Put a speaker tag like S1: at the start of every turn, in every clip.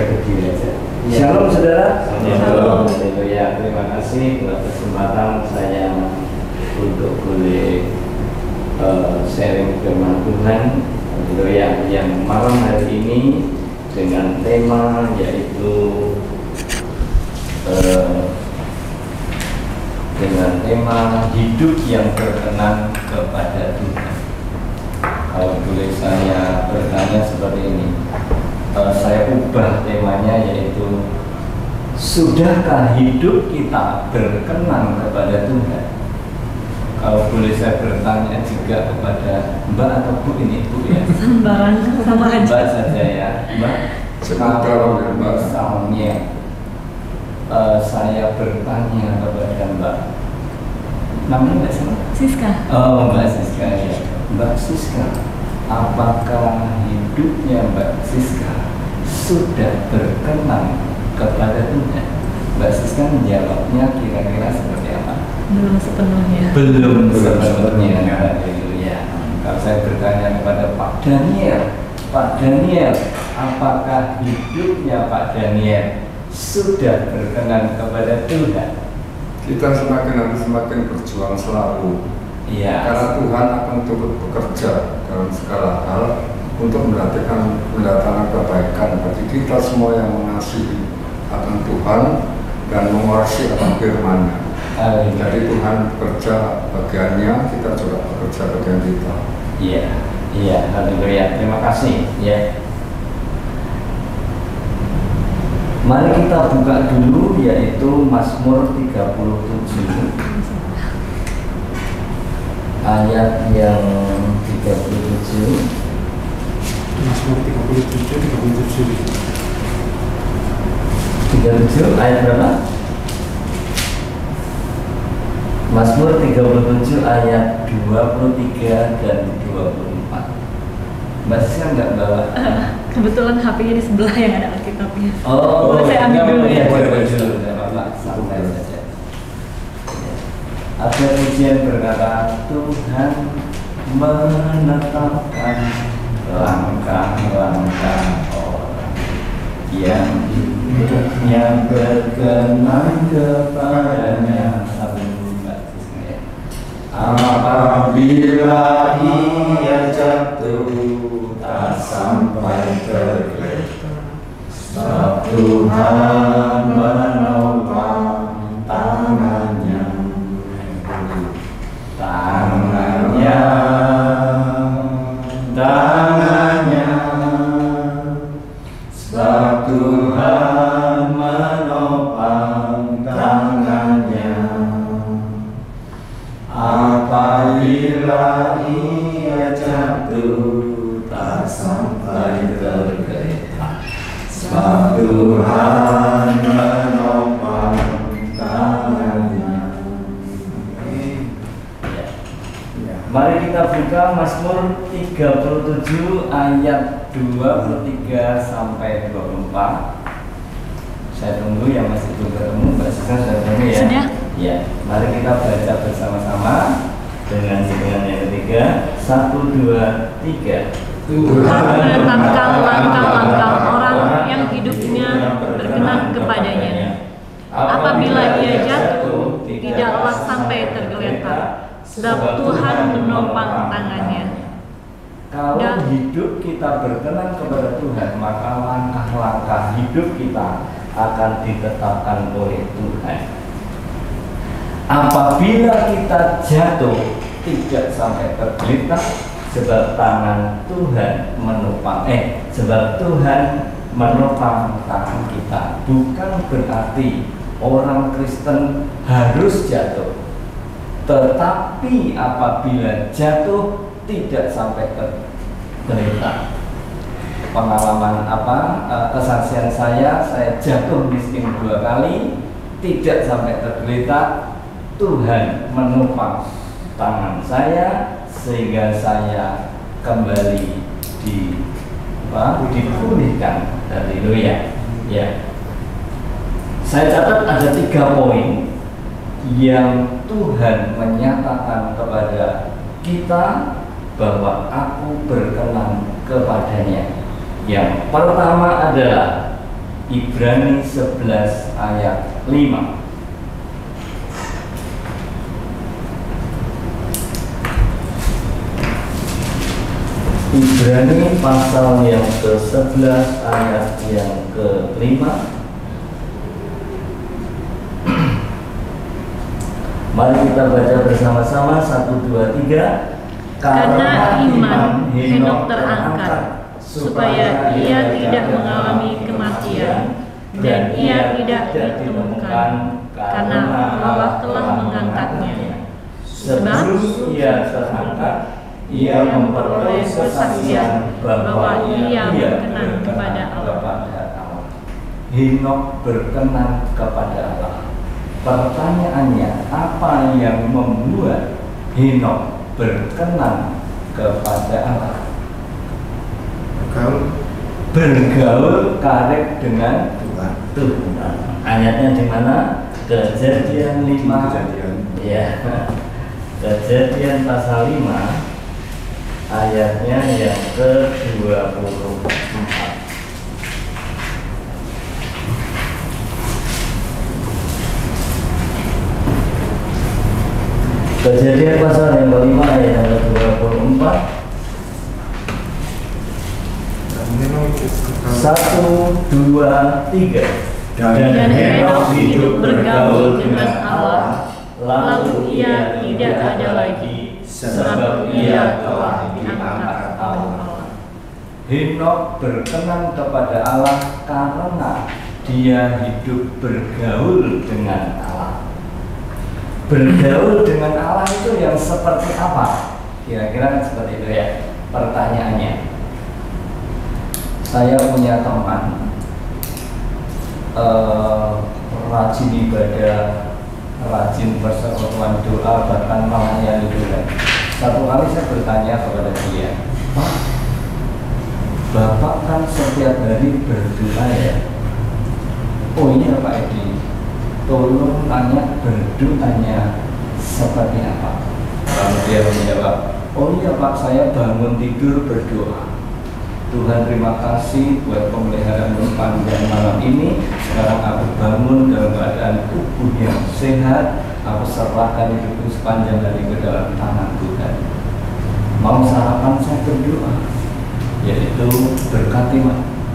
S1: berdiri aja. Shalom saudara.
S2: Shalom.
S1: Haleluya. Terima kasih buat kesempatan saya untuk boleh sharing firman Tuhan. Haleluya. Yang malam hari ini dengan tema yaitu dengan tema hidup yang berkenan kepada Tuhan. Kalau boleh saya bertanya seperti ini, saya ubah temanya yaitu sudahkah hidup kita berkenan kepada Tuhan? Kalau boleh saya bertanya juga kepada Mbak atau Bu ini, Bu ya?
S3: Sembarang sama aja.
S1: Mbak saja ya, Mbak. Kalau misalnya saya bertanya kepada Mbak, namanya Mbak siapa?
S3: Siska.
S1: Oh, Mbak Siska ya. Mbak Siska, apakah hidupnya Mbak Siska sudah berkenan kepada Tuhan? Mbak Siska menjawabnya kira-kira seperti apa?
S3: Belum sepenuhnya.
S1: Belum sepenuhnya. Haleluya. Kalau saya bertanya kepada Pak Daniel, apakah hidupnya Pak Daniel sudah berkenan kepada Tuhan?
S2: Kita semakin berjuang selalu.
S1: Iya.
S2: Karena Tuhan akan turut bekerja dalam segala hal untuk mendatangkan kebaikan bagi kita semua yang mengasihi akan Tuhan dan mengoreksi akan firman-Nya. Jadi Tuhan bekerja bagiannya, kita juga bekerja bagian kita.
S1: Iya, iya, haleluya. Terima kasih. Ya. Mari kita buka dulu yaitu Mazmur 37 ayat yang 37.
S4: Mazmur
S1: 37 ayat berapa? Mazmur 37 ayat 23 dan 24. Mbak Siska nggak bawa?
S3: Kebetulan HP-nya di sebelah yang ada Alkitabnya.
S1: Oh,
S3: boleh saya ambil dulu ya?
S1: Boleh dulu, nggak apa-apa, santai saja. Ada pujian berkata, Tuhan menetapkan langkah-langkah orang yang hidupnya berkenan kepadanya. Apabila ia jatuh tak sampai tergeletak, sebab Tuhan menopang tangannya, sebab Tuhan menopang tangannya. Apabila ia jatuh tak sampai tergeletak, sebab Tuhan menopang tangannya. Mari kita buka Mazmur 37 ayat 23 sampai 24. Saya tunggu yang masih belum ketemu, Mbak Siska sudah ketemu ya?
S3: Sudah.
S1: Ya, mari kita baca bersama-sama dengan hitungan yang ketiga. 1, 2, 3.
S3: Tuhan menetapkan langkah-langkah orang yang hidupnya berkenan kepadanya. Apabila ia jatuh, tidaklah sampai tergeletak, sebab Tuhan menopang tangannya.
S1: Kalau hidup kita berkenan kepada Tuhan, maka langkah-langkah hidup kita akan ditetapkan oleh Tuhan. Apabila kita jatuh, tidak sampai tergeletak, sebab tangan Tuhan menopang. Sebab Tuhan menopang tangan kita. Bukan berarti orang Kristen harus jatuh, tetapi apabila jatuh tidak sampai tergeletak. Pengalaman kesaksian saya jatuh miskin 2 kali, tidak sampai tergeletak. Tuhan menopang tangan saya sehingga saya kembali dipulihkan. Haleluya. Ya. Saya catat ada 3 poin yang Tuhan menyatakan kepada kita bahwa aku berkenan kepadanya. Yang pertama adalah Ibrani 11 ayat 5. Ibrani pasal yang ke-11 ayat yang ke-5. Mari kita baca bersama-sama 1, 2, 3.
S3: Karena iman Henok terangkat supaya ia tidak mengalami kematian dan ia tidak ditemukan karena Allah telah mengangkatnya. Sebab
S1: ia terangkat, ia memperoleh kesaksian bahwa ia berkenan kepada Allah. Henok berkenan kepada Allah. Pertanyaannya, apa yang membuat Henok berkenan kepada Allah? Bergaul karib dengan Tuhan. Ayatnya di mana? Kejadian 5. Ya. Kejadian pasal 5 ayatnya yang ke-24. Kejadian pasal yang ke-5 ayat yang ke-24. 1, 2, 3.
S3: Dan Henok hidup bergaul dengan Allah, lalu ia tidak ada lagi, sebab ia telah diangkat Allah.
S1: Henok berkenan kepada Allah karena dia hidup bergaul dengan Allah. Bergaul dengan Allah itu yang seperti apa? Kira-kira seperti itu ya pertanyaannya. Saya punya teman rajin ibadah, rajin persekutuan doa, bahkan melayani doa. Satu kali saya bertanya kepada dia, Pak, Bapak kan setiap hari berdoa ya? Oh iya Pak Edi, tolong tanya berdoanya seperti apa? Lalu dia menjawab, oh iya Pak, saya bangun tidur berdoa. Tuhan terima kasih buat pemeliharaan panjang malam ini. Sekarang aku bangun dalam keadaan tubuh yang sehat. Aku serahkan hidupku sepanjang hari ke dalam tangan Tuhan. Mau sarapan saya berdoa, yaitu berkati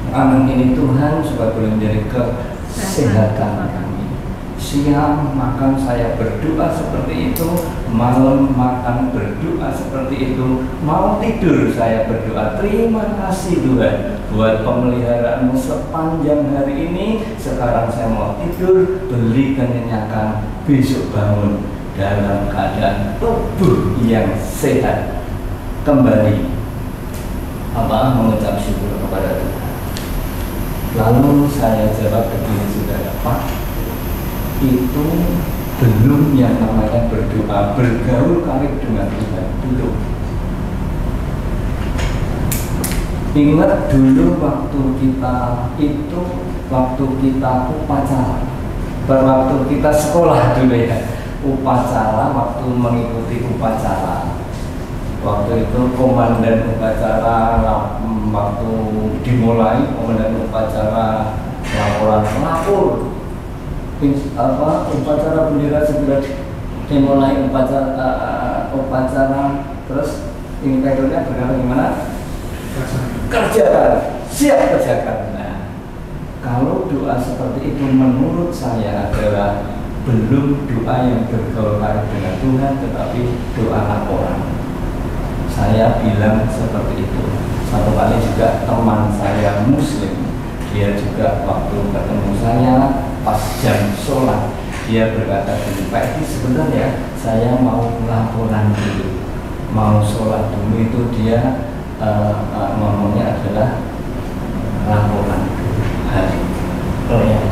S1: malam ini Tuhan supaya boleh menjadi kesehatan kami. Siang makan saya berdoa seperti itu, malam makan berdoa seperti itu, mau tidur saya berdoa. Terima kasih Tuhan buat pemeliharaanmu sepanjang hari ini. Sekarang saya mau tidur, beli kenyenyakan, besok bangun dalam keadaan tubuh yang sehat. Kembali mengucap syukur kepada Tuhan. Lalu saya jawab ke diri saudara, Pak, itu belum yang namanya berdoa, bergaul karib dengan Tuhan. Belum. Ingat dulu waktu kita upacara, waktu kita sekolah dulu ya, upacara, waktu mengikuti upacara. Waktu itu komandan upacara, waktu dimulai komandan upacara laporan pelapor. Upacara bendera segera dimulai upacara terus imperialnya berkata gimana? Kerjakan, siap kerjakan. Nah, kalau doa seperti itu menurut saya adalah belum doa yang bergaul karib dengan Tuhan, tetapi doa laporan. Saya bilang seperti itu. Satu kali juga teman saya Muslim, dia juga waktu ketemu saya pas jam sholat, dia berkata gini, Pak ini sebenarnya saya mau laporan dulu, mau sholat dulu. Itu dia ngomongnya adalah laporan hari. Oh ya,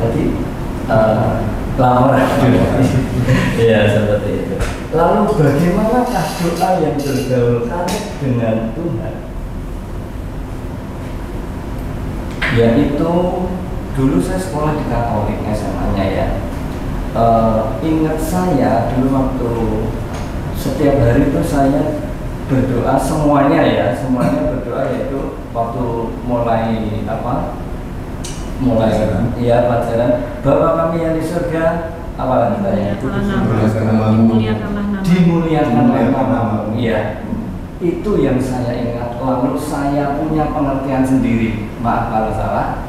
S1: jadi laporan dulu. Ya seperti itu. Lalu bagaimanakah doa yang bergaul karib dengan Tuhan? Yaitu dulu saya sekolah di Katolik SMA-nya ya. Ingat saya dulu waktu setiap hari itu saya berdoa semuanya berdoa, yaitu waktu mulai mulai ya pelajaran Bapa kami yang di surga, apa katanya? Dimuliakanlah namamu. Iya. Itu yang saya ingat. Lalu saya punya pengertian sendiri. Maaf kalau salah.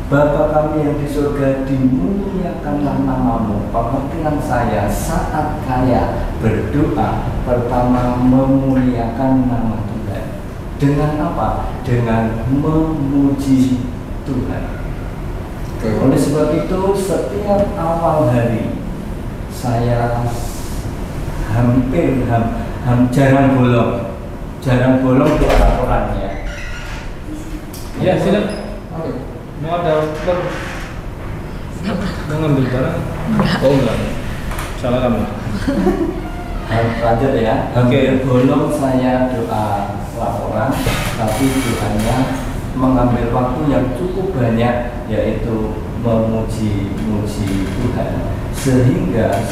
S1: Bapa kami yang di surga, dimuliakanlah namamu. Pengertian saya saat kaya berdoa, pertama memuliakan nama Tuhan. Dengan apa? Dengan memuji Tuhan. Oleh sebab itu setiap awal hari saya hampir jarang bolong doa Qurannya.
S3: Ya silakan. Mau ada mau ngambil barang? Oh enggak. Salah kamu.
S1: Lanjut ya. Hampir bolong saya doa laporan, tapi Tuhannya mengambil waktu yang cukup banyak, yaitu memuji Tuhan, sehingga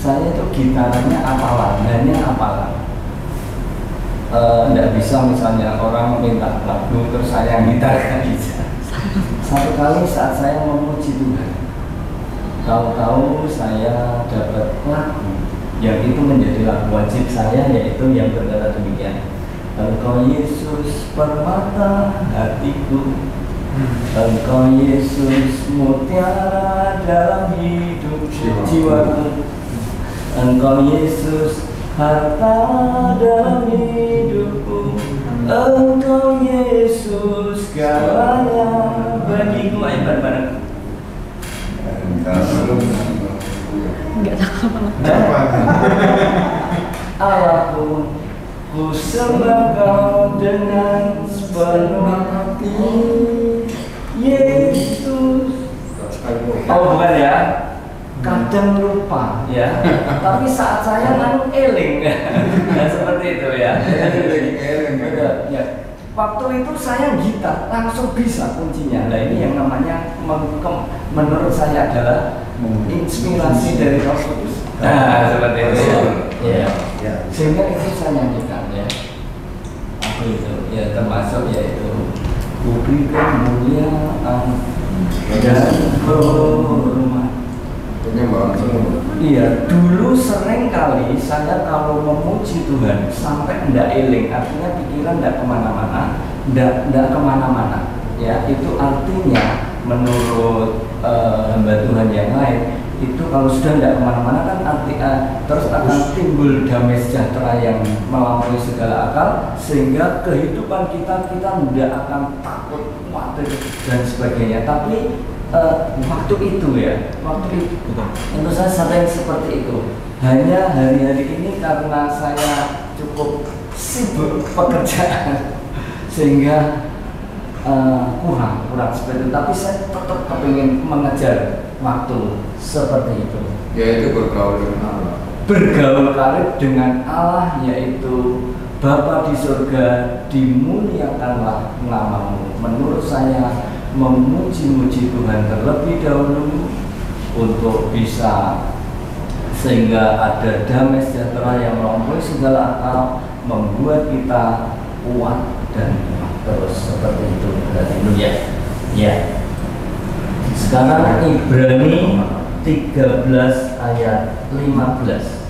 S1: saya itu gitarannya apalan, hanya apalan. Tidak bisa misalnya orang minta lagu terus saya yang gitarkan bisa. Satu kali saat saya memuji Tuhan, tahu-tahu saya dapat lagu yang itu menjadi lagu wajib saya, yaitu yang berkata demikian: Engkau Yesus permata hatiku, Engkau Yesus mutiara dalam hidup jiwaku, Engkau Yesus harta dalam hidupku, Engkau Yesus segalanya bagiku. Ayo bareng-bareng.
S5: Enggak tahu apa.
S1: Allahku, ku sembah Kau dengan sepenuh hati, Yesus. Oh bukan ya, kadang lupa ya. Tapi saat saya lalu eling, nah, seperti itu ya. Ya. Waktu itu saya gitar langsung bisa kuncinya. Nah ini yang namanya menurut saya adalah inspirasi dari Roh Kudus. Nah seperti itu. Ya. Sehingga itu saya nyanyikan ya. Aku itu ya termasuk yaitu Budi kemuliaan dan hormat. Iya, dulu sering kali saya kalau memuji Tuhan sampai ndak eling, artinya pikiran ndak kemana-mana, ndak kemana-mana. Ya, itu artinya menurut hamba Tuhan yang lain, itu kalau sudah ndak kemana-mana kan terus akan timbul damai sejahtera yang melampaui segala akal, sehingga kehidupan kita ndak akan takut, khawatir dan sebagainya. Tapi waktu itu saya sampai seperti itu. Hanya hari-hari ini karena saya cukup sibuk pekerjaan sehingga kurang seperti itu. Tapi saya tetap kepingin mengejar waktu seperti itu.
S2: Yaitu bergaul dengan Allah.
S1: Bergaul karib dengan Allah, yaitu Bapa di surga, dimuliakanlah namamu. Menurut saya memuji-muji Tuhan terlebih dahulu untuk bisa sehingga ada damai sejahtera yang melampaui segala akal, membuat kita kuat dan terus seperti itu. Ya. Sekarang Ibrani 13 ayat 15.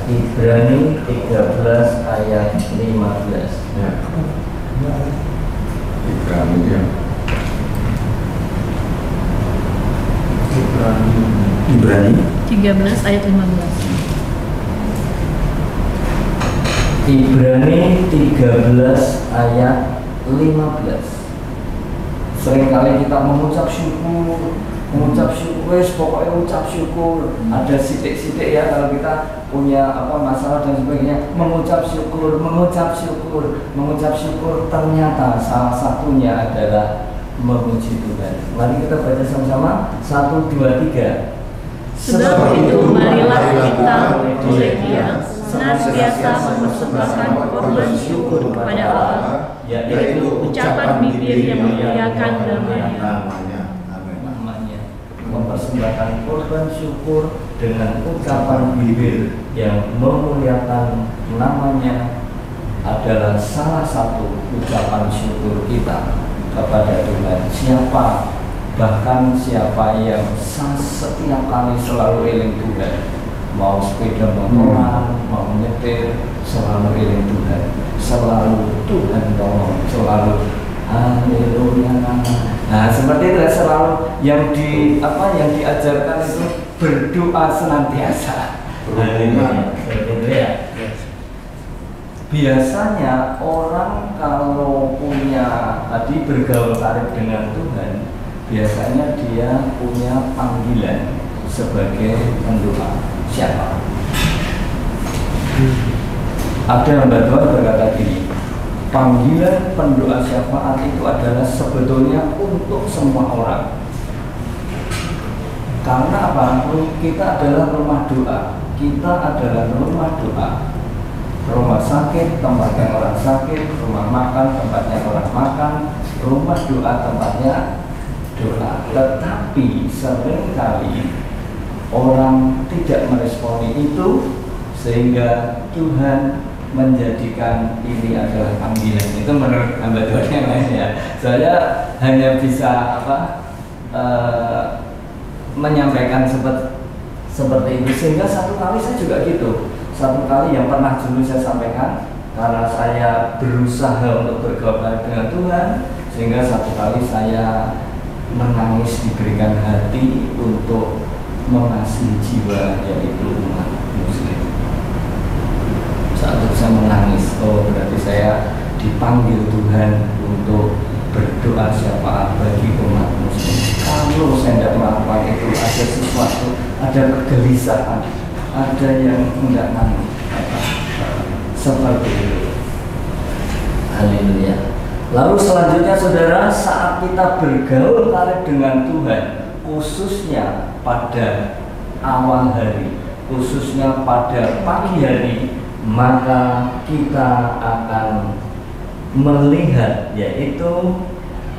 S1: Ibrani 13 ayat 15.
S2: Ya. Ibrani ya.
S5: Ibrani 13 ayat 15.
S1: Ibrani 13 ayat 15. Seringkali kita mengucap syukur, pokoknya ucap syukur. Ada sidik-sidik ya kalau kita punya masalah dan sebagainya, mengucap syukur. Ternyata salah satunya adalah memuji Tuhan. Mari kita baca sama-sama. 1, 2, 3.
S5: Sebab itu marilah kita oleh Dia senantiasa mempersembahkan korban syukur kepada Allah, yaitu ucapan bibir yang memuliakan namanya.
S1: Mempersembahkan korban syukur dengan ucapan bibir yang memuliakan namanya adalah salah satu ucapan syukur kita kepada Tuhan. Bahkan siapa yang setiap kali selalu eling Tuhan, mau sepeda motoran, mau nyetir, selalu eling Tuhan, selalu Tuhan tolong, selalu haleluya. Nah, seperti itu selalu yang diajarkan itu berdoa senantiasa. Haleluya. Biasanya orang kalau punya bergaul karib dengan Tuhan, biasanya dia punya panggilan sebagai pendoa. Siapa? Ada hamba Tuhan berkata gini, panggilan pendoa syafaat itu adalah sebetulnya untuk semua orang. Karena apa? Kita adalah rumah doa. Kita adalah rumah doa. Rumah sakit tempatnya orang sakit, rumah makan tempatnya orang makan, rumah doa tempatnya doa. Tetapi seringkali orang tidak meresponi itu, sehingga Tuhan menjadikan ini adalah panggilan. Itu menurut hamba Tuhan yang lain ya. Saya hanya bisa menyampaikan seperti itu. Sehingga satu kali saya juga gitu. Satu kali yang pernah dulu saya sampaikan, karena saya berusaha untuk bergaul dengan Tuhan, sehingga satu kali saya menangis, diberikan hati untuk mengasihi jiwa, yaitu umat Muslim. Saat itu saya menangis, berarti saya dipanggil Tuhan untuk berdoa syafaat bagi umat Muslim. Kalau saya tidak melakukan itu, ada sesuatu, ada kegelisahan, ada yang tidak nangis, seperti itu. Haleluya. Lalu selanjutnya saudara, saat kita bergaul karib dengan Tuhan, khususnya pada awal hari, khususnya pada pagi hari, maka kita akan melihat, yaitu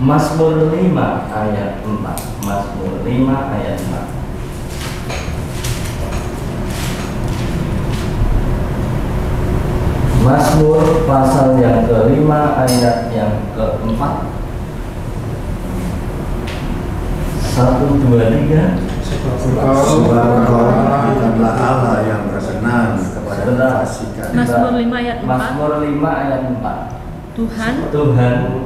S1: Mazmur 5 ayat 4. Mazmur 5 ayat 4. Mazmur pasal yang ke-5 ayat yang ke-4. 1, 2, 3.
S3: Sebab Engkau bukanlah Allah yang berkenan kepada fasikan.
S5: Mazmur 5 ayat 4.
S1: Mazmur 5 ayat 4.
S5: Tuhan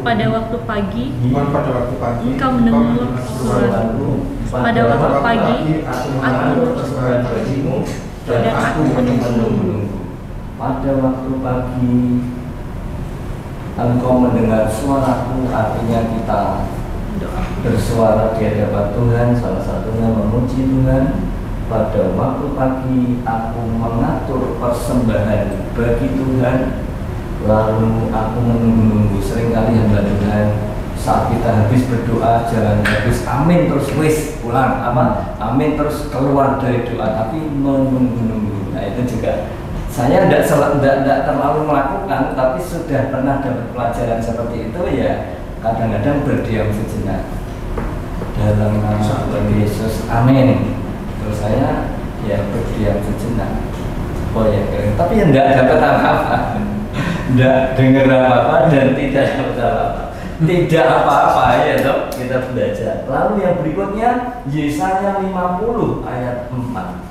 S5: pada waktu pagi Engkau mendengar suaraku. Pada waktu pagi aku berseru bagimu dan aku menunggu.
S1: Pada waktu pagi Engkau mendengar suaraku, artinya kita bersuara di hadapan Tuhan, salah satunya memuji Tuhan. Pada waktu pagi aku mengatur persembahan bagi Tuhan, lalu aku menunggu-nunggu. Seringkali hamba Tuhan saat kita habis berdoa jangan habis amin terus wis pulang, amin terus keluar dari doa, tapi menunggu-nunggu. Nah itu juga saya tidak terlalu melakukan, tapi sudah pernah dapat pelajaran seperti itu ya. Kadang-kadang berdiam sejenak dalam nama Tuhan Yesus, amin. Terus saya ya berdiam sejenak. Oh ya, tapi ya tidak dapat apa-apa, tidak dengar apa-apa dan tidak dapat apa-apa, tidak apa-apa ya dok. Kita belajar. Lalu yang berikutnya Yesaya 50 ayat 4.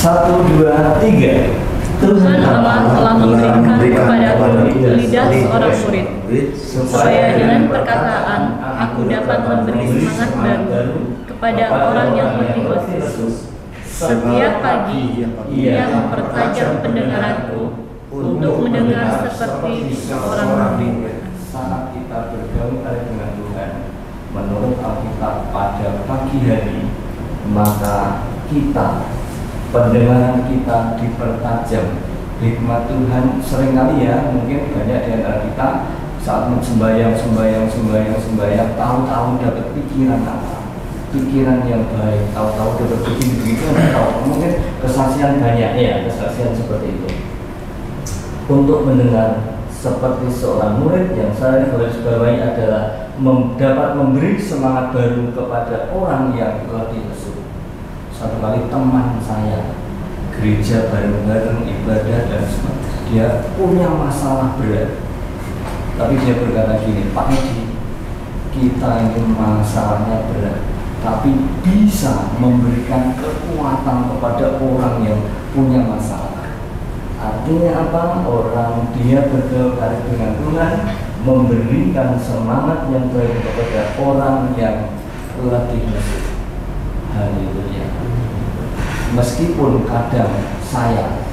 S1: 1, 2, 3.
S5: Tuhan Allah telah memberikan kepadaku lidah seorang murid, supaya dengan perkataan aku dapat memberi semangat baru kepada orang yang letih lesu. Setiap pagi ia mempertajam pendengaranku untuk mendengar seperti seorang murid.
S1: Saat kita bergaul dengan Tuhan, menurut Alkitab pada pagi hari, maka pendengaran kita dipertajam. Hikmat Tuhan seringkali ya, mungkin banyak di antara kita saat sembahyang, tahu-tahu dapat pikiran apa, pikiran yang baik, tahu-tahu dapat begitu, tahu mungkin kesaksian banyak ya, kesaksian seperti itu. Untuk mendengar seperti seorang murid, yang saya garis bawahi adalah dapat memberi semangat baru kepada orang yang lagi lesu. Satu kali teman saya gereja bareng-bareng ibadah dan sebagainya, dia punya masalah berat, tapi dia berkata gini, Pak Edi, kita ini masalahnya berat, tapi bisa memberikan kekuatan kepada orang yang punya masalah. Artinya apa? Orang dia bergaul karib dengan Tuhan, memberikan semangat yang baik kepada orang yang letih lesu. Haleluya. Meskipun kadang saya,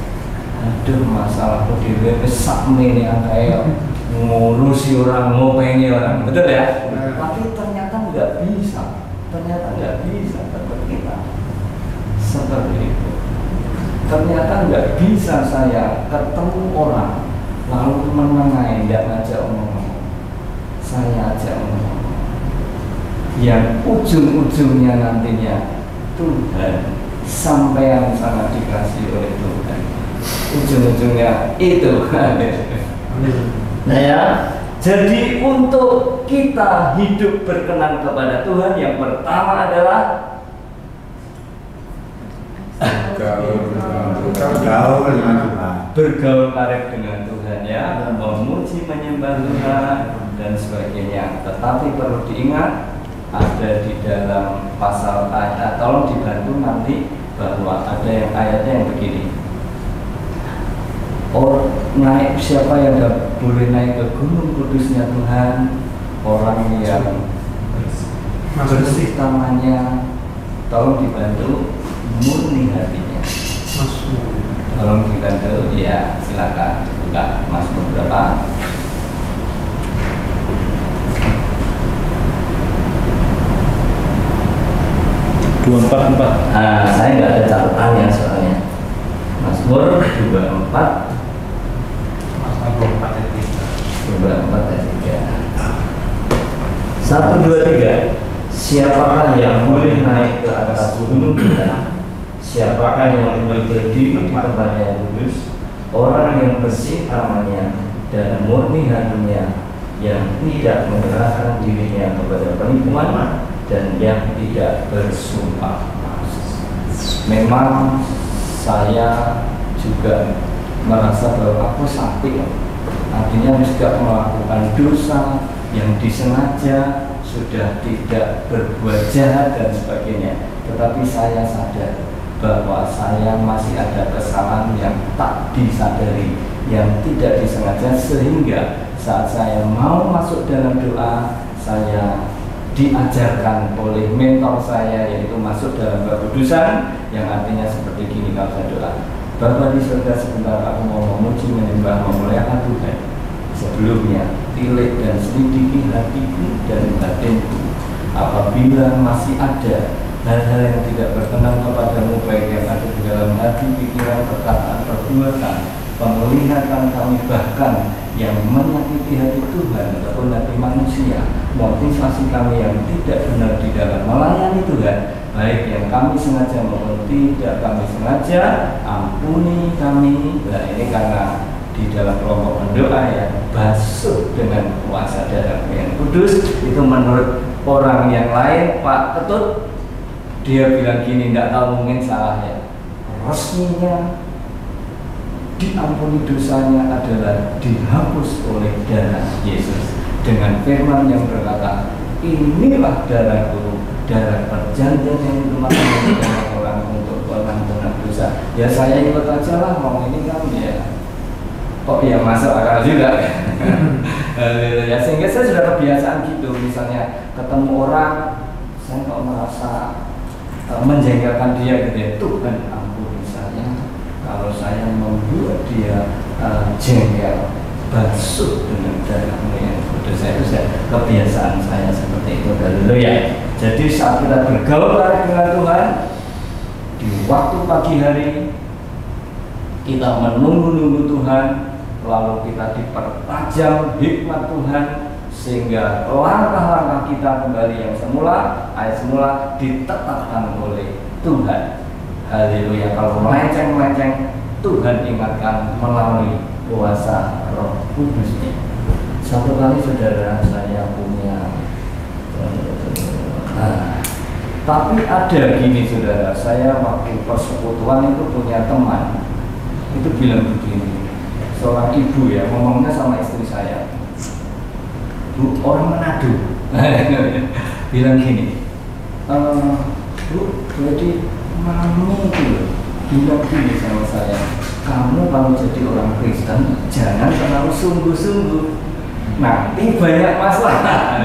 S1: aduh masalah dhewe wis sakmene kayak ngurusi orang, ngopengi orang, betul ya? Tapi ternyata nggak bisa tetap kita seperti itu. Ternyata nggak bisa saya ketemu orang lalu menengahin, nggak ngajak ngomong. Saya ajak ngomong. Yang ujung-ujungnya nantinya Tuhan, sampai yang sangat dikasih oleh Tuhan, ujung-ujungnya itu. Nah ya, jadi untuk kita hidup berkenan kepada Tuhan, yang pertama adalah bergaul karib dengan Tuhan, ya, memuji menyembah Tuhan dan sebagainya. Tetapi perlu diingat, ada di dalam pasal ayat, tolong dibantu nanti, bahwa ada yang ayatnya yang begini. Naik, siapa yang boleh naik ke gunung kudusnya Tuhan? Orang yang bersih tangannya, tolong dibantu, murni hatinya. Tolong dibantu, ya silakan buka Mazmur berapa? Saya nggak ada catatannya soalnya. Mazmur 24 ayat 3. 1, 2, 3. Siapakah yang boleh naik ke atas gunung kita? Siapakah yang boleh berdiri di tempat yang kudus? Orang yang bersih tangannya dan murni hatinya, yang tidak menyerahkan dirinya kepada penipuan dan yang tidak bersumpah. Memang saya juga merasa bahwa aku sakit, artinya juga melakukan dosa yang disengaja, sudah tidak berbuat jahat dan sebagainya. Tetapi saya sadar bahwa saya masih ada kesalahan yang tak disadari, yang tidak disengaja, sehingga saat saya mau masuk dalam doa, saya diajarkan oleh mentor saya, yaitu masuk dalam bab kudusan, yang artinya seperti gini kalau saya doa. Bapa di surga, sebentar aku mau memuji, menyembah, memuliakan Tuhan. Sebelumnya, tilik dan selidiki hatiku dan batinku. Apabila masih ada hal-hal yang tidak berkenan kepadamu, baik yang ada di dalam hati, pikiran, perkataan, perbuatan, penglihatan kami, bahkan yang menyakiti hati Tuhan ataupun hati manusia, motivasi kami yang tidak benar di dalam melayani Tuhan, baik yang kami sengaja maupun tidak kami sengaja, ampuni kami. Nah, ini karena di dalam kelompok pendoa yang basuh dengan kuasa darah yang kudus, itu menurut orang yang lain, Pak Ketut, dia bilang gini, tidak tahu mungkin salah ya, resminya diampuni dosanya adalah dihapus oleh darah Yesus, dengan firman yang berkata, inilah darahku, darah perjanjian yang dimakan oleh orang untuk pengampunan dosa. Ya saya ikut aja lah, mau ini kan ya, kok ya masuk akal juga. Ya, sehingga saya sudah kebiasaan gitu, misalnya ketemu orang, saya kok merasa menjengkelkan dia gitu ya, Tuhan ampuni saya kalau saya membuat dia jengkel, basuh dengan darahmu yang kudus. Itu kebiasaan saya seperti itu dulu ya. Jadi saat kita bergaul dengan Tuhan di waktu pagi hari, kita menunggu-nunggu Tuhan, lalu kita dipertajam hikmat Tuhan, sehingga langkah-langkah kita kembali yang semula, ayat semula ditetapkan oleh Tuhan. Haleluya. Kalau melenceng-melenceng, Tuhan ingatkan melalui kuasa Roh Kudusnya. Satu kali saudara, saya punya Tapi ada gini saudara, saya waktu persekutuan itu punya teman, itu bilang begini, seorang ibu ya, ngomongnya sama istri saya, Bu, orang Manado, bilang gini, Bu, jadi mami itu bilang gini sama saya, kamu kalau jadi orang Kristen jangan terlalu sungguh-sungguh, nanti banyak masalah.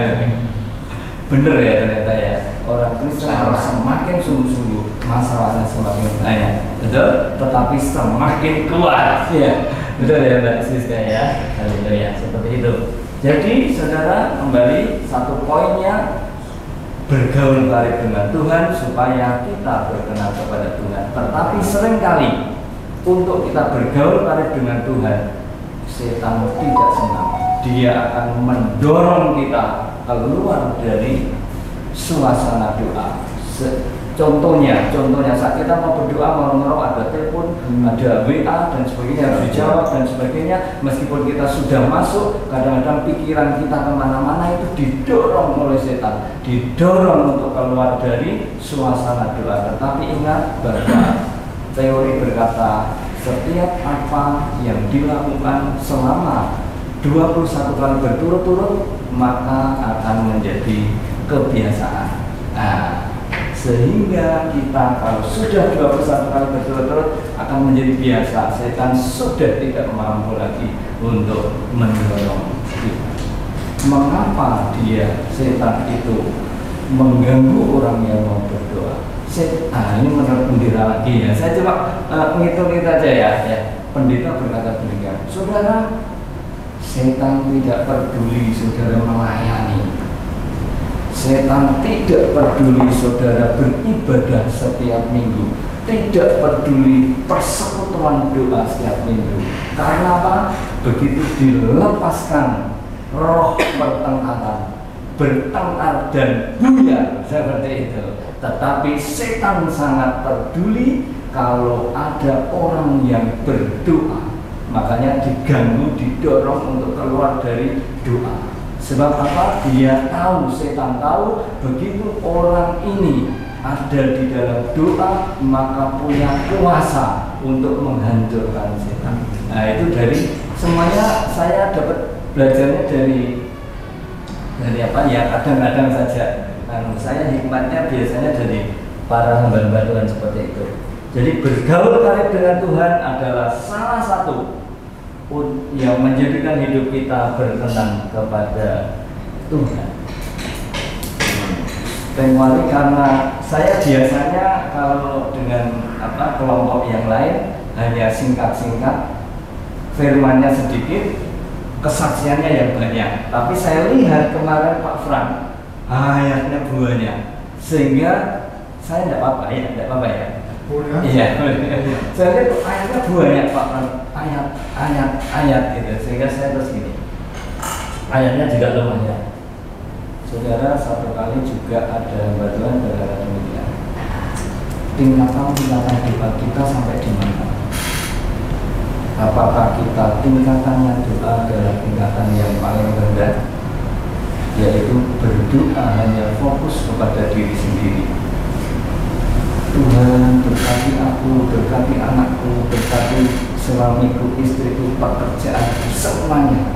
S1: Bener ya ternyata ya, orang Kristen harus semakin sungguh-sungguh, masalahnya semakin banyak, betul? Tetapi semakin kuat, ya, betul ya Mbak Siska ya, haleluya, seperti itu. Jadi saudara, kembali satu poinnya, bergaul baik dengan Tuhan supaya kita berkenan kepada Tuhan. Tetapi seringkali untuk kita bergaul baik dengan Tuhan, setan tidak senang. Dia akan mendorong kita keluar dari suasana doa. Contohnya saat kita mau berdoa, mau ada telepon, ada WA dan sebagainya harus dijawab dan sebagainya. Meskipun kita sudah masuk, kadang-kadang pikiran kita kemana-mana itu didorong oleh setan, didorong untuk keluar dari suasana doa. Tetapi ingat bahwa teori berkata setiap apa yang dilakukan selama 21 kali berturut-turut maka akan menjadi kebiasaan. Nah, sehingga kita kalau sudah 21 kali berturut-turut akan menjadi biasa. Setan sudah tidak mampu lagi untuk mendorong kita. Mengapa setan itu mengganggu orang yang mau berdoa? Ini menurut pendeta lagi ya. Saya coba ngitung aja ya. Pendeta berkata demikian, saudara, setan tidak peduli saudara melayani. Setan tidak peduli saudara beribadah setiap minggu. Tidak peduli persekutuan doa setiap minggu. Karena apa? Begitu dilepaskan roh pertengkaran, bertengkar dan buyar seperti itu. Tetapi setan sangat peduli kalau ada orang yang berdoa. Makanya diganggu, didorong untuk keluar dari doa. Sebab apa? Dia tahu, setan tahu, begitu orang ini ada di dalam doa, maka punya kuasa untuk menghancurkan setan. Nah, itu dari semuanya saya dapat belajarnya dari apa ya, kadang-kadang saja. Saya hikmatnya biasanya dari para hamba-hamba Tuhan seperti itu. Jadi bergaul karib dengan Tuhan adalah salah satu yang menjadikan hidup kita berkenan kepada Tuhan. Temwari karena saya biasanya kalau dengan kelompok yang lain hanya singkat-singkat, firmannya sedikit, kesaksiannya yang banyak. Tapi saya lihat kemarin Pak Frank ayatnya banyak, sehingga saya tidak apa-apa ya. Iya, saya lihat ayatnya banyak Pak Frank, ayat gitu, sehingga saya terus gini, ayatnya juga lumayan. Saudara, satu kali juga ada bantuan berkata demikian, tingkatan doa kita sampai di mana? Apakah kita tingkatannya doa adalah tingkatan yang paling rendah, yaitu berdoa hanya fokus kepada diri sendiri? Tuhan berkati aku, berkati anakku, berkati suamiku, istriku, pekerjaanku, semuanya.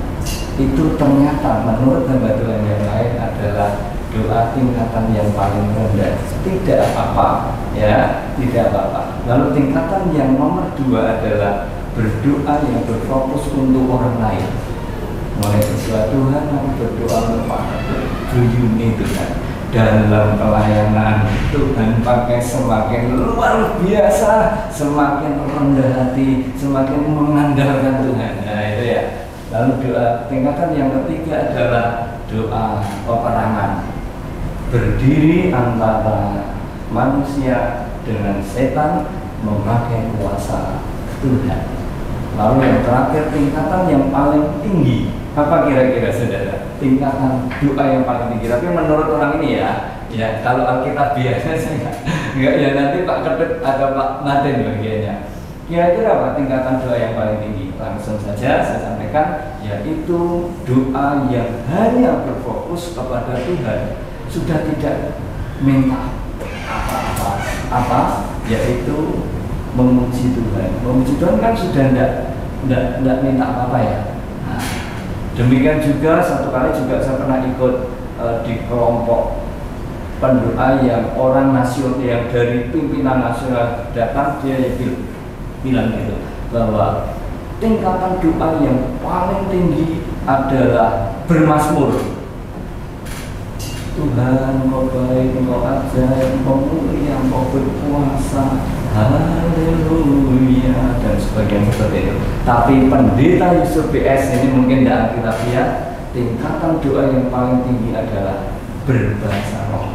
S1: Itu ternyata menurut hamba Tuhan yang lain adalah doa tingkatan yang paling rendah. Tidak apa-apa ya, tidak apa-apa. Lalu tingkatan yang nomor 2 adalah berdoa yang berfokus untuk orang lain. Mulai berdoa Tuhan, berdoa untuk buyuni Tuhan. Dalam pelayanan Tuhan pakai semakin luar biasa, semakin rendah hati, semakin mengandalkan Tuhan. Nah itu ya. Lalu doa tingkatan yang ketiga adalah doa peperangan, berdiri antara manusia dengan setan memakai kuasa Tuhan. Lalu yang terakhir tingkatan yang paling tinggi, apa kira-kira saudara? Tingkatan doa yang paling tinggi. Tapi menurut orang ini ya kalau Alkitab biasa saya enggak ya, nanti Pak Kedut atau Pak Martin bagiannya. Kira-kira apa tingkatan doa yang paling tinggi? Langsung saja saya sampaikan, yaitu doa yang hanya berfokus kepada Tuhan, sudah tidak minta, apa? Yaitu memuji Tuhan. Memuji Tuhan kan sudah tidak minta apa-apa ya. Nah, demikian juga satu kali juga saya pernah ikut di kelompok pendoa yang orang nasional, yang dari pimpinan nasional datang, dia bilang gitu bahwa tingkatan doa yang paling tinggi adalah bermazmur. Tuhan, Engkau baik, Engkau ajaib, Engkau mulia, Engkau berkuasa, haleluya, dan sebagainya seperti itu. Tapi pendeta Yusuf BS ini mungkin tidak kita lihat, tingkatan doa yang paling tinggi adalah berbahasa roh.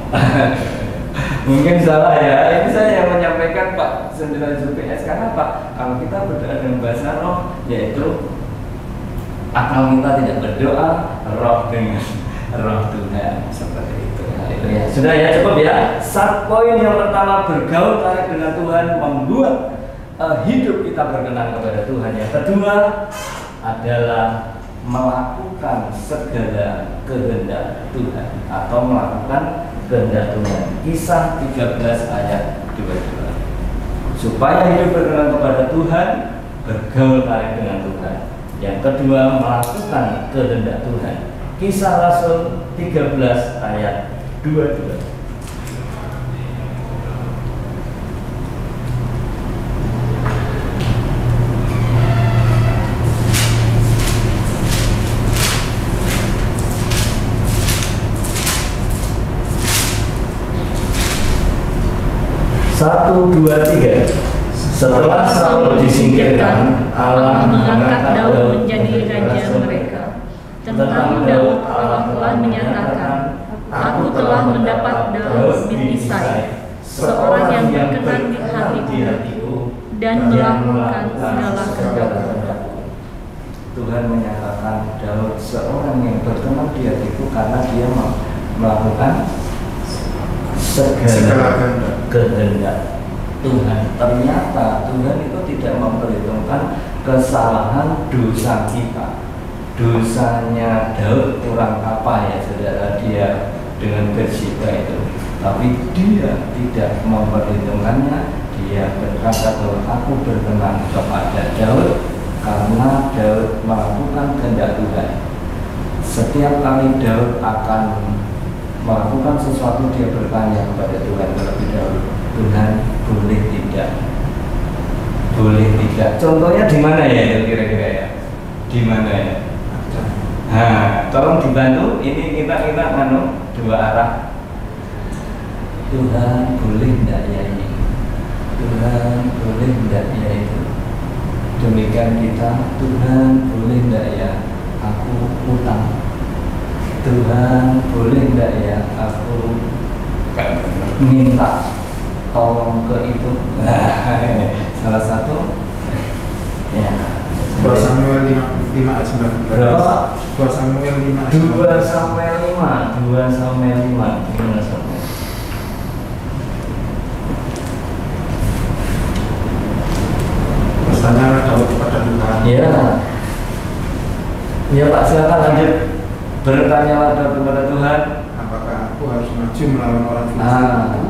S1: Mungkin salah ya, ini saya yang menyampaikan Pak Sendera Yusuf BS. Karena Pak, kalau kita berdoa dengan bahasa roh, yaitu akal kita tidak berdoa, roh dengan roh Tuhan, seperti itu. Nah, itu ya. Sudah ya, cukup ya. Poin yang pertama, bergaul tarik dengan Tuhan membuat hidup kita berkenan kepada Tuhan. Yang kedua adalah melakukan segala kehendak Tuhan atau melakukan kehendak Tuhan. Kisah 13 ayat 22. Supaya hidup berkenan kepada Tuhan, bergaul tarik dengan Tuhan. Yang kedua, melakukan kehendak Tuhan. Kisah Rasul 13 ayat 22. Satu, dua, tiga. Setelah Saul disingkirkan, Allah mengangkat Daud menjadi raja mereka. Tentang Daud, Allah telah menyatakan, Aku telah mendapat Daud bin Isai, seorang yang berkenan di hatiku dan melakukan segala kehendakku. Tuhan menyatakan Daud seorang yang berkenan di hatiku karena dia melakukan segala kehendak Tuhan. Ternyata Tuhan itu tidak memperhitungkan kesalahan dosa kita. Dosanya Daud kurang apa ya saudara, dia dengan Bathsheba itu, tapi dia tidak memperhitungkannya. Dia berkata bahwa aku berkenan kepada Daud karena Daud melakukan kehendak Tuhan. Setiap kali Daud akan melakukan sesuatu, dia bertanya kepada Tuhan terlebih dahulu, Tuhan boleh tidak? Boleh tidak? Contohnya di mana ya itu kira-kira ya? Di mana ya? Nah, tolong dibantu. Ini kita dua arah. Tuhan boleh tidak ya ini? Tuhan boleh tidak ya itu? Demikian kita, Tuhan boleh tidak ya aku utang? Tuhan boleh tidak ya aku minta tolong ke itu? Salah satu ya.
S4: 2 Samuel 5 ayat 9.
S1: Berapa?
S4: 2 Samuel 5 ayat
S1: 2 Samuel 5. 2 Samuel 5. Gimana Samuel?
S4: Bertanyalah Daud kepada Tuhan.
S1: Iya. Ya Pak, silakan lanjut. Bertanyalah Daud kepada Tuhan,
S4: apakah aku harus maju melawan orang Filistin?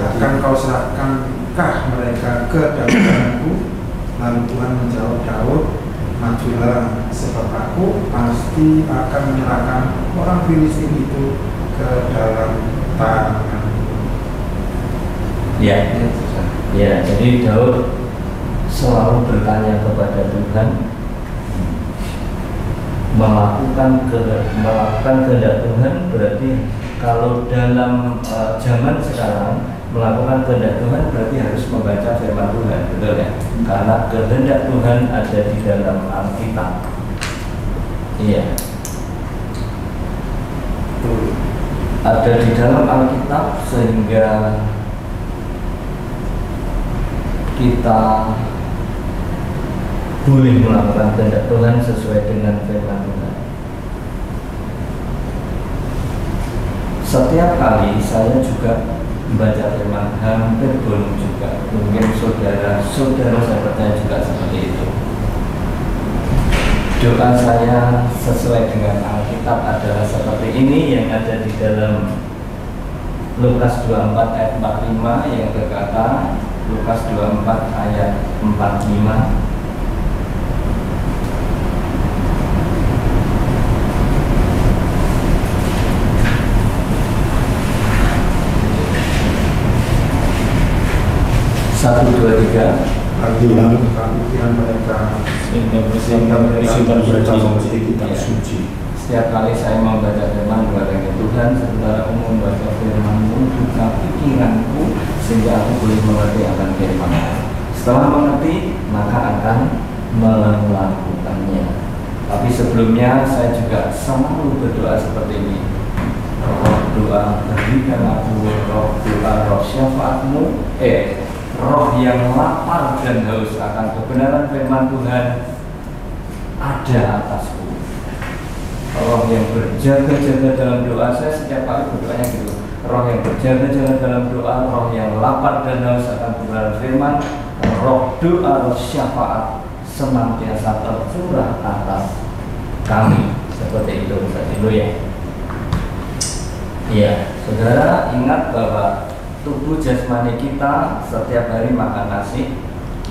S4: Akan kau serahkankah mereka ke tanganku? Lalu Tuhan menjawab Daud, majulah, sebab aku pasti akan menyerahkan orang Filistin itu ke dalam tangan.
S1: ya, ya. Jadi Daud selalu bertanya kepada Tuhan, melakukan kehendak Tuhan. Berarti kalau dalam zaman sekarang melakukan kehendak Tuhan berarti harus membaca firman Tuhan, betul ya? Karena kehendak Tuhan ada di dalam Alkitab. Iya. Ada di dalam Alkitab sehingga kita boleh melakukan kehendak Tuhan sesuai dengan firman Tuhan. Setiap kali saya juga membaca firman, hampir bolong juga. Mungkin saudara-saudara saya percaya juga seperti itu. Doa saya sesuai dengan Alkitab adalah seperti ini yang ada di dalam Lukas 24 ayat 45 yang berkata, Lukas 24 ayat 45, satu dua tiga.
S4: Pikiran mereka
S3: sehingga mereka berjalan di kitab suci.
S1: Setiap kali saya membaca firman kepada Tuhan, sementara aku membaca firman-Mu, buka pikiranku sehingga aku boleh mengerti akan firman. Setelah mengerti, maka akan melakukannya. Tapi sebelumnya saya juga selalu berdoa seperti ini. Roh doa, berikan aku roh doa, roh syafaat-Mu, roh yang lapar dan haus akan kebenaran firman Tuhan ada atasku. Roh yang berjaga-jaga dalam doa, saya setiap kali berdoanya gitu. Roh yang berjaga-jaga dalam doa, roh yang lapar dan haus akan kebenaran firman, roh doa, roh syafaat senantiasa tercurah atas kami. Seperti itu, ya. Iya, saudara ingat bahwa tubuh jasmani kita setiap hari makan nasi.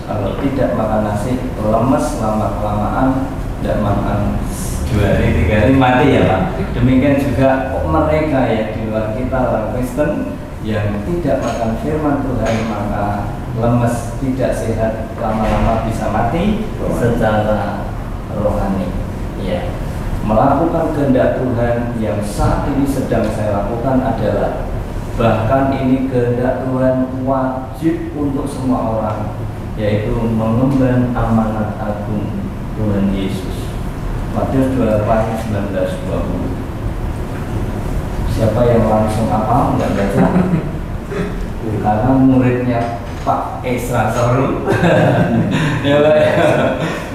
S1: Kalau tidak makan nasi, lemes lama-kelamaan, dan makan 2 hari 3 hari mati ya Pak. Demikian juga mereka ya di luar kita, orang Kristen yang tidak makan firman Tuhan, maka lemes, tidak sehat, lama-lama bisa mati secara rohani. Ya, melakukan kehendak Tuhan yang saat ini sedang saya lakukan adalah, bahkan ini kehendak Tuhan wajib untuk semua orang, yaitu mengemban amanat agung Tuhan Yesus. Matius 28:19-20. Siapa yang langsung apa nggak baca? Karena muridnya Pak Esra Sorul. Ya Pak ya.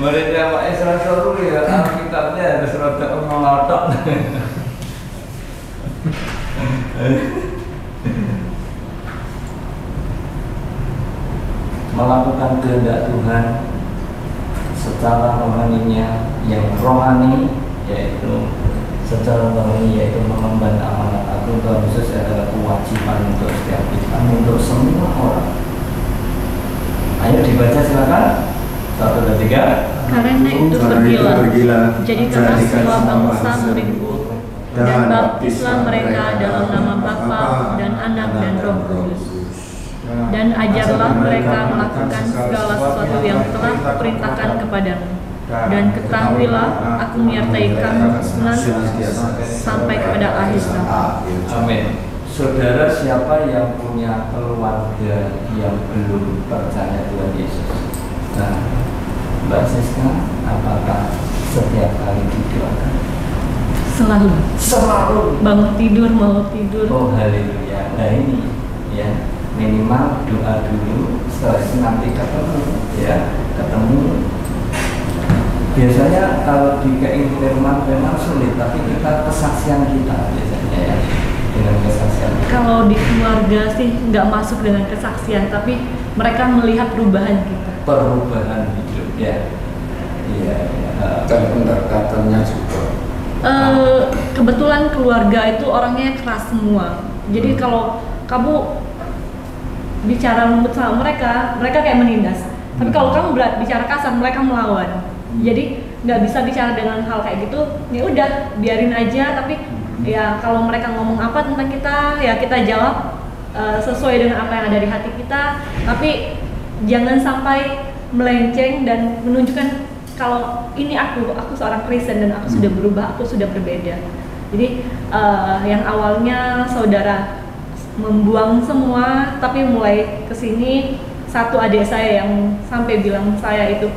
S1: Muridnya Pak Esra Sorul ya, Alkitabnya harus rada ngotot. Melakukan kehendak Tuhan secara rohaninya, yang rohani yaitu secara rohani yaitu mengemban amanat agung Tuhan Yesus adalah kewajiban untuk setiap kita, untuk semua orang. Ayo dibaca silakan. 1, 2, 3.
S5: Karena itu pergilah, jadikanlah semua bangsa muridku, dan baptislah mereka dalam nama Bapa dan Anak dan Roh Kudus. Dan ajarlah mereka melakukan segala sesuatu yang telah kuperintahkan kepadamu. Dan ketahuilah, aku menyertai kamu senantiasa sampai kepada akhir zaman.
S1: Amin. Saudara, siapa yang punya keluarga yang belum percaya Tuhan Yesus? Nah, Mbak Siska, apakah setiap kali didoakan?
S5: Selalu. Bangun tidur, mau tidur.
S1: Oh haleluya. Nah ini ya, minimal doa dulu, setelah itu nanti ketemu. Biasanya kalau dikei firman sulit, tapi kita kesaksian kita biasanya ya, dengan kesaksian.
S5: Kalau di keluarga sih nggak masuk dengan kesaksian, tapi mereka melihat perubahan kita.
S1: Perubahan hidup ya. Iya.
S2: Dan pendekatannya juga.
S5: Kebetulan keluarga itu orangnya keras semua. Jadi kalau kamu bicara lembut sama mereka kayak menindas. Tapi kalau kamu bicara kasar, mereka melawan. Jadi nggak bisa bicara dengan hal kayak gitu. Ya udah, biarin aja. Tapi ya kalau mereka ngomong apa tentang kita, ya kita jawab sesuai dengan apa yang ada di hati kita. Tapi jangan sampai melenceng dan menunjukkan kalau ini aku seorang Kristen dan aku sudah berubah, aku sudah berbeda. Jadi yang awalnya saudara membuang semua, tapi mulai kesini satu adik saya yang sampai bilang saya itu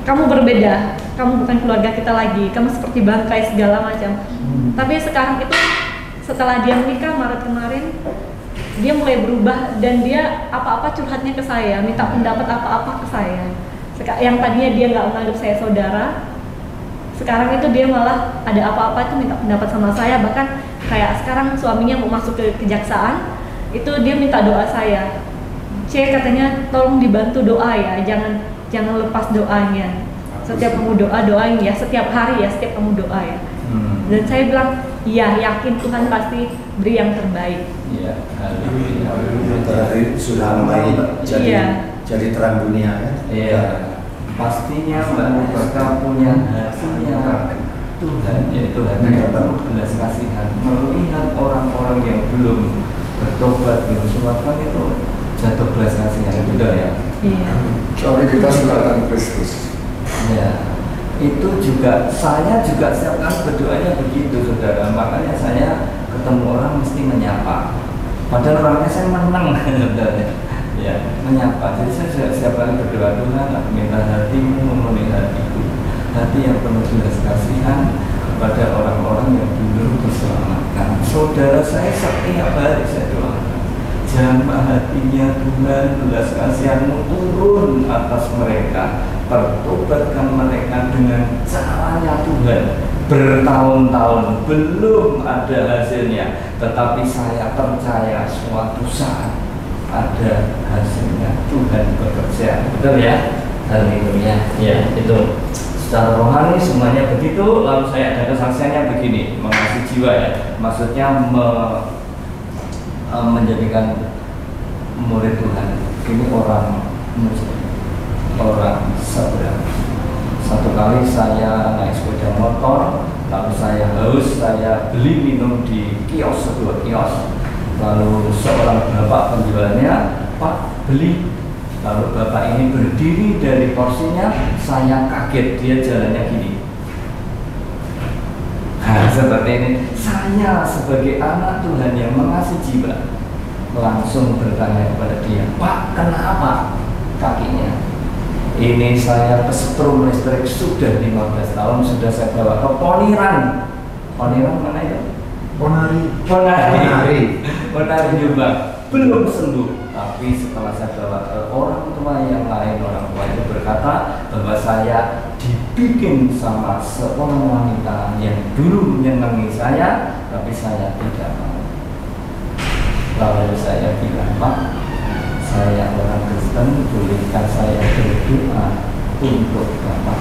S5: kamu berbeda, kamu bukan keluarga kita lagi, kamu seperti bangkai segala macam. Tapi sekarang itu setelah dia menikah Maret kemarin, dia mulai berubah dan dia apa-apa curhatnya ke saya, minta pendapat apa-apa ke saya. Yang tadinya dia nggak menganggap saya saudara, sekarang itu dia malah ada apa-apa itu minta pendapat sama saya. Bahkan kayak sekarang suaminya mau masuk ke kejaksaan, itu dia minta doa saya. Katanya tolong dibantu doa ya, jangan lepas doanya. Setiap kamu doain ya, setiap hari ya, setiap kamu doa ya. Dan saya bilang iya, yakin Tuhan pasti beri yang terbaik.
S1: Iya,
S3: Matahari sudah mulai jadi terang dunia kan?
S1: Iya, pastinya mereka punya hasilnya Tuhan, yaitu hati yang penuh belas kasihan. Melihat orang-orang yang belum bertobat, belum sholat itu jatuh belas kasihan, betul ya?
S5: Iya.
S2: Soalnya kita sudah Kristus.
S1: Ya, itu juga saya juga setiap kali berdoanya begitu, saudara. Makanya saya ketemu orang mesti menyapa. Padahal orangnya saya menang, saudara. Ya, menyapa. Jadi saya setiap kali berdoa, Tuhan, aku minta hatimu memenuhi hatiku, hati yang penuh belas kasihan kepada orang-orang yang belum diselamatkan. Saudara saya setiap hari saya doakan, jamah hatinya Tuhan, belas kasihanmu turun atas mereka, pertobatkan mereka dengan caranya Tuhan. Bertahun-tahun belum ada hasilnya, tetapi saya percaya suatu saat ada hasilnya. Tuhan bekerja, betul ya? Haleluya. Ya, itu secara rohani semuanya begitu. Lalu saya ada kesaksiannya begini, mengasihi jiwa ya, maksudnya menjadikan murid Tuhan. Ini orang seberang. Satu kali saya naik sepeda motor, lalu saya haus, saya beli minum di sebuah kios. Lalu seorang bapak penjualnya, Pak, beli. Lalu bapak ini berdiri dari porsinya, saya kaget, dia jalannya gini. Nah, seperti ini. Saya sebagai anak Tuhan yang mengasihi jiwa langsung bertanya kepada dia, Pak, kenapa kakinya? Ini saya kesetrum listrik sudah 15 tahun, sudah saya bawa ke Poniran. Poniran mana itu? Ponari Jombang, belum sembuh. Tapi setelah saya bawa ke orang tua yang lain, orang tua itu berkata bahwa saya dibikin sama seorang wanita yang dulu menyenangi saya, tapi saya tidak mau. Lalu saya bilang, Pak, saya orang Kristen, bolehkah saya berdoa untuk Bapak,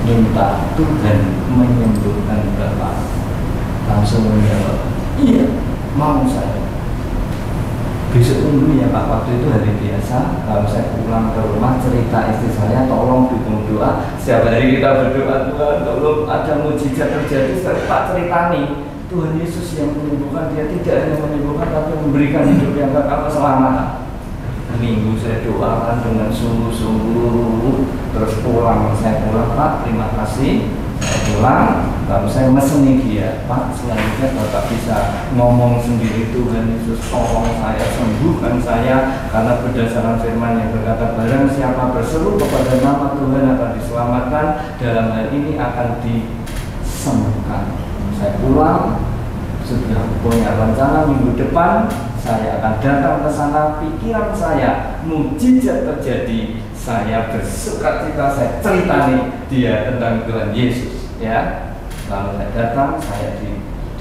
S1: minta Tuhan menyembuhkan Bapak? Langsung menjawab, iya, mau saya. Besok tunggu ya Pak, waktu itu hari biasa. Lalu saya pulang ke rumah, cerita istri saya, tolong dukung doa. Setiap hari kita berdoa, Tuhan tolong ada mujizat terjadi. Pak ceritani, Tuhan Yesus yang menyembuhkan, dia tidak hanya menyembuhkan tapi memberikan hidup yang kekal keselamatan. Minggu saya doakan dengan sungguh-sungguh, terus saya pulang, Pak, terima kasih. Saya pulang, lalu saya meseni dia, Pak, selanjutnya Bapak bisa ngomong sendiri, Tuhan Yesus tolong saya, sembuhkan saya, karena berdasarkan firman yang berkata, barang siapa berseru kepada nama Tuhan akan diselamatkan, dalam hal ini akan disembuhkan. Saya pulang, sudah punya rencana minggu depan saya akan datang ke sana. Pikiran saya mujizat terjadi, saya bersukacita, saya ceritani dia tentang Tuhan Yesus, ya. Lalu saya datang, saya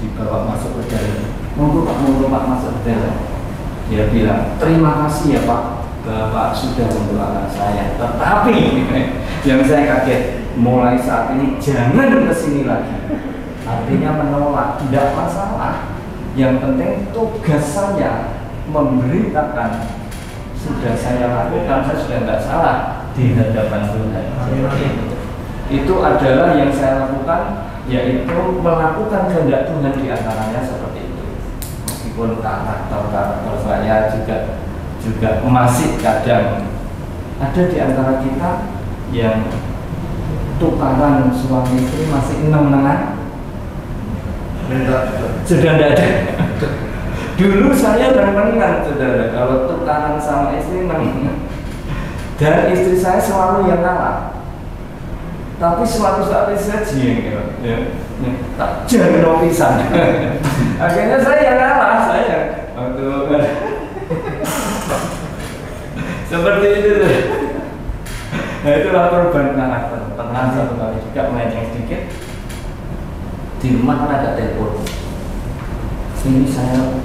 S1: dibawa masuk ke dalam. Monggo Pak masuk ke dalam. Dia bilang, terima kasih ya Pak, Bapak sudah mendoakan saya. Tetapi yang saya kaget, mulai saat ini jangan kesini lagi. Artinya menolak, tidak masalah. Yang penting tugas saya memberitakan sudah saya lakukan, saya sudah tidak salah di hadapan Tuhan. Itu adalah yang saya lakukan, yaitu melakukan kehendak Tuhan di antaranya seperti itu. Meskipun karakter saya juga masih kadang ada di antara kita yang tukaran suami istri masih enam-enam. Sudah tidak ada. Dulu saya menang, saudara, kalau tukaran sama istri menang. Dan istri saya selalu yang kalah. Tapi suatu saat saya jengkel, tak jarno pisan. Akhirnya saya yang kalah, saya waktu seperti itu. Nah, itulah perubahan karakter. Pernah satu kali juga melenceng sedikit. Di rumah kan ada telepon. Ini saya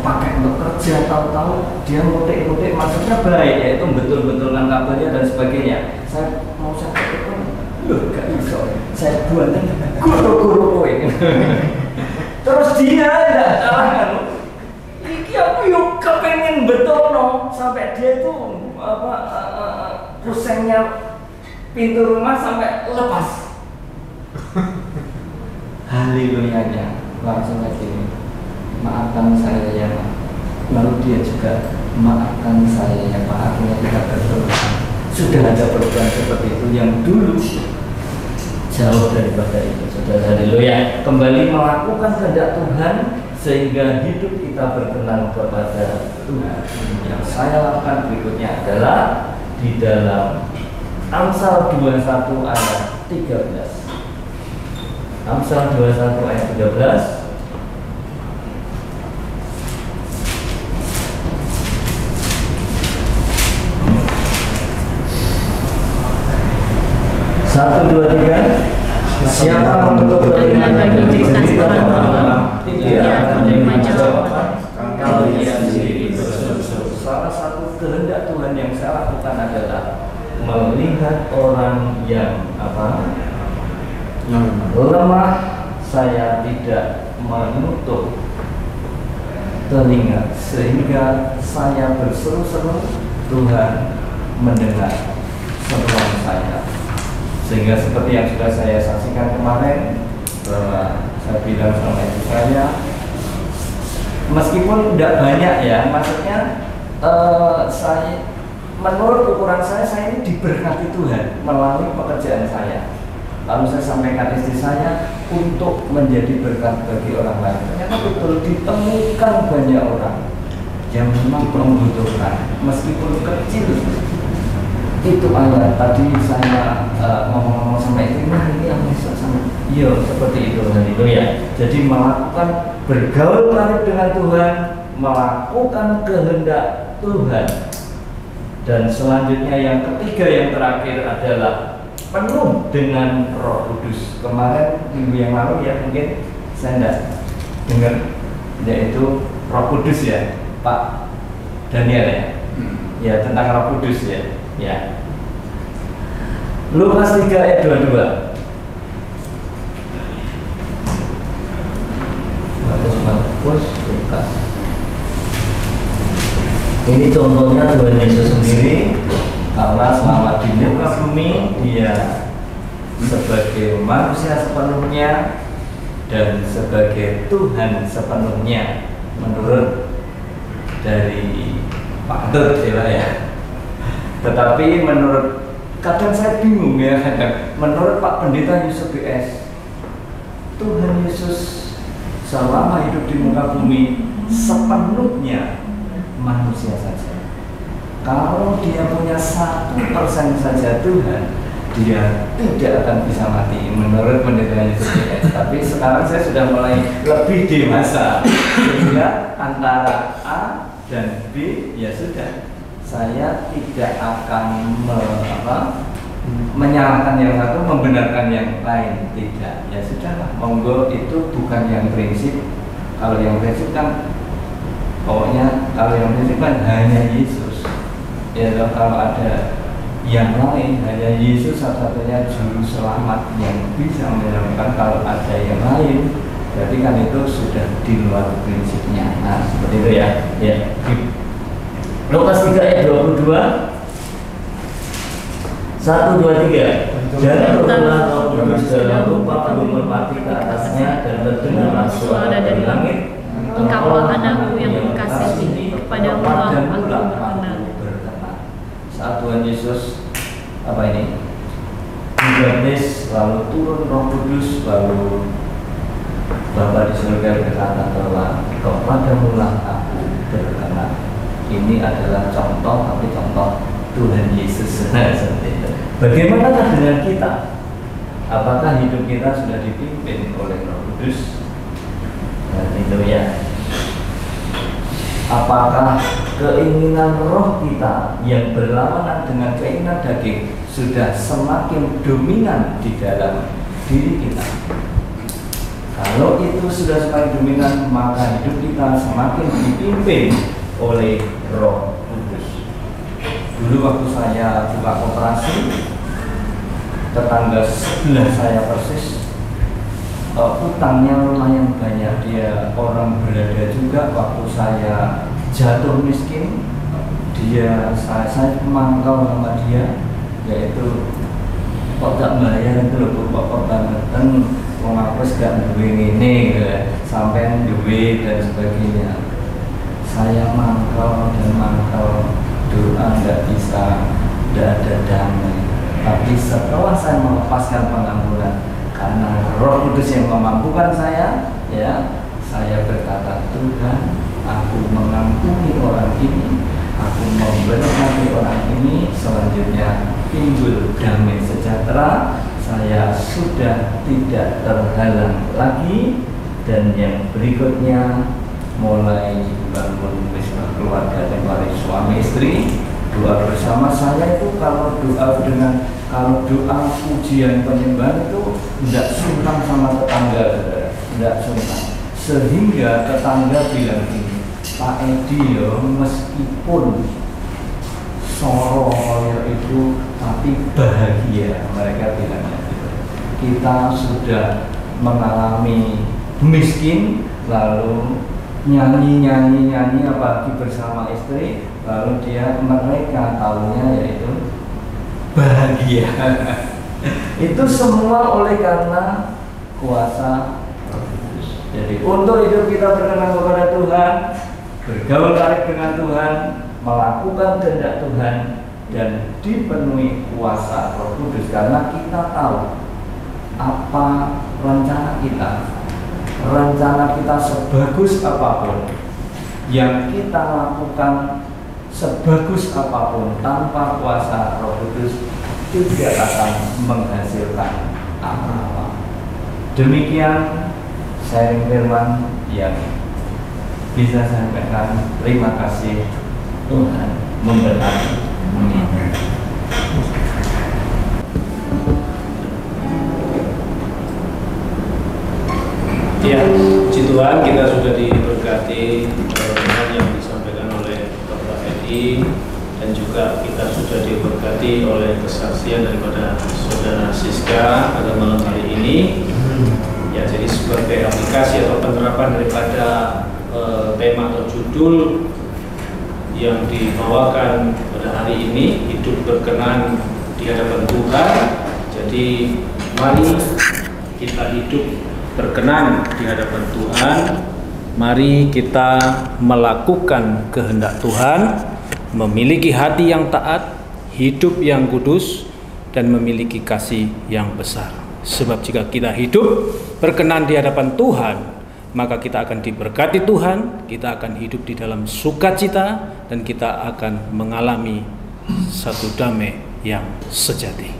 S1: pakai untuk kerja, tahu-tahu dia mutik-mutik, maksudnya baik, yaitu betul-betulkan kabarnya dan sebagainya. Saya pakai telepon, loh gak bisa. Saya buatnya guru-guru kowe. dia tidak salah kan. Iki aku yuk kepengen betono sampai dia itu pusingnya pintu rumah sampai lepas. Haleluyanya langsung aja ini, maafkan saya ya Pak. Lalu dia juga maafkan saya ya Pak. Akhirnya kita berdoa. Sudah ada perubahan seperti itu yang dulu jauh daripada itu. Sudah haleluya. Kembali melakukan kehendak Tuhan sehingga hidup kita berkenan kepada Tuhan. Yang saya lakukan berikutnya adalah di dalam Amsal 21 ayat 13. Amsal 21 ayat 13. Satu, dua, tiga. Siapa menutup telinga bagi cerita orang tidak menerima jawaban kalau ia sendiri berseru-seru. Salah satu kehendak Tuhan yang saya lakukan adalah melihat orang yang lemah, saya tidak menutup telinga sehingga saya berseru-seru, Tuhan mendengar seruan saya. Sehingga seperti yang sudah saya saksikan kemarin, bahwa saya bilang sama ibu saya, meskipun tidak banyak ya, maksudnya saya, menurut ukuran saya ini diberkati Tuhan melalui pekerjaan saya. Lalu saya sampaikan istri saya untuk menjadi berkat bagi orang lain. Ternyata betul ditemukan banyak orang yang memang membutuhkan, meskipun kecil. Itu ayat tadi saya ngomong-ngomong sama istri, nah ini yang bisa sama. Iya, seperti itu haleluya. Jadi melakukan bergaul karib dengan Tuhan, melakukan kehendak Tuhan. Dan selanjutnya yang ketiga, yang terakhir adalah penuh dengan Roh Kudus. Kemarin minggu yang lalu ya mungkin saya tidak dengar, yaitu Roh Kudus ya Pak Daniel ya, ya tentang Roh Kudus ya. Ya. Lukas 3 ayat 22. Lukas. Ini contohnya Tuhan Yesus sendiri, karena selama di muka bumi dia sebagai manusia sepenuhnya dan sebagai Tuhan sepenuhnya menurut dari Pak Dut ya. Tetapi menurut, kadang saya bingung ya, menurut Pak Pendeta Yusuf BS, Tuhan Yesus selama hidup di muka bumi sepenuhnya manusia saja. Kalau dia punya 1% saja Tuhan, dia tidak akan bisa mati menurut Pendeta Yusuf BS. Tapi sekarang saya sudah mulai lebih dewasa, sehingga antara A dan B ya sudah, saya tidak akan menyalahkan yang satu, membenarkan yang lain, tidak. Ya sudahlah, monggo, itu bukan yang prinsip. Kalau yang prinsip kan pokoknya, kalau yang prinsip kan hanya Yesus. Ya kalau ada yang lain, hanya Yesus satu-satunya juru selamat yang bisa menyelamatkan. Kalau ada yang lain, berarti kan itu sudah di luar prinsipnya. Nah seperti itu ya. Ya. Lukas 3 ayat 22. 1, 2, 3. Jangan berkelah Roh Kudus dalam rupa penuh merpati ke atasnya, dan terdengarlah suara dari langit,
S5: Engkaulah anakku yang kukasihi, kepadamu lah aku berkenan.
S1: Saat Tuhan Yesus dibaptis, lalu turun Roh Kudus, lalu Bapa di surga berkata bahwa kepadamu lah aku berkenan. Ini adalah contoh, tapi contoh Tuhan Yesus. Bagaimana dengan kita? Apakah hidup kita sudah dipimpin oleh Roh Kudus? Haleluya. Apakah keinginan roh kita yang berlawanan dengan keinginan daging sudah semakin dominan di dalam diri kita? Kalau itu sudah semakin dominan, maka hidup kita semakin dipimpin oleh Roh Kudus. Dulu waktu saya buka operasi, tetangga sebelah saya persis utangnya lumayan banyak. Dia orang berada juga waktu saya jatuh miskin. Saya mangkal sama dia, yaitu kok gak bayar itu loh Bu, kok bangetan wong aku gak duwe ngene gitu, sampean duwe dan sebagainya. Saya mangkal dan mangkal, doa nggak bisa, tidak ada damai. Tapi setelah saya melepaskan pengampunan karena Roh Kudus yang memampukan saya, ya, saya berkata, Tuhan, aku mengampuni orang ini, aku memberkati orang ini, selanjutnya timbul damai sejahtera, saya sudah tidak terhalang lagi. Dan yang berikutnya, mulai bangun wisma keluarga dan mari suami istri, doa bersama. Saya itu kalau doa pujian penyembahan itu tidak sungkan sama tetangga, tidak sungkan. Sehingga tetangga bilang gini, Pak Edi ya, meskipun soro itu tapi bahagia, mereka bilangnya gitu. Kita sudah mengalami miskin, lalu nyanyi apalagi bersama istri, lalu mereka tahunya yaitu bahagia. Itu semua oleh karena kuasa. Jadi untuk hidup kita berkenan kepada Tuhan, bergaul karib dengan Tuhan, melakukan kehendak Tuhan, dan dipenuhi kuasa Roh Kudus, karena kita tahu apa rencana kita. Rencana kita sebagus apapun, yang kita lakukan sebagus apapun, tanpa kuasa Roh Kudus tidak akan menghasilkan apa-apa. Demikian sharing firman yang bisa saya sampaikan. Terima kasih, Tuhan memberkati. Amin.
S3: Ya, puji Tuhan, kita sudah diberkati firman yang disampaikan oleh Bapak Edi, dan juga kita sudah diberkati oleh kesaksian daripada Saudara Siska pada malam hari ini. Ya, jadi sebagai aplikasi atau penerapan daripada tema atau judul yang dibawakan pada hari ini, hidup berkenan di hadapan Tuhan. Jadi mari kita hidup berkenan di hadapan Tuhan. Mari kita melakukan kehendak Tuhan, memiliki hati yang taat, hidup yang kudus, dan memiliki kasih yang besar. Sebab jika kita hidup berkenan di hadapan Tuhan, maka kita akan diberkati Tuhan, kita akan hidup di dalam sukacita, dan kita akan mengalami satu damai yang sejati.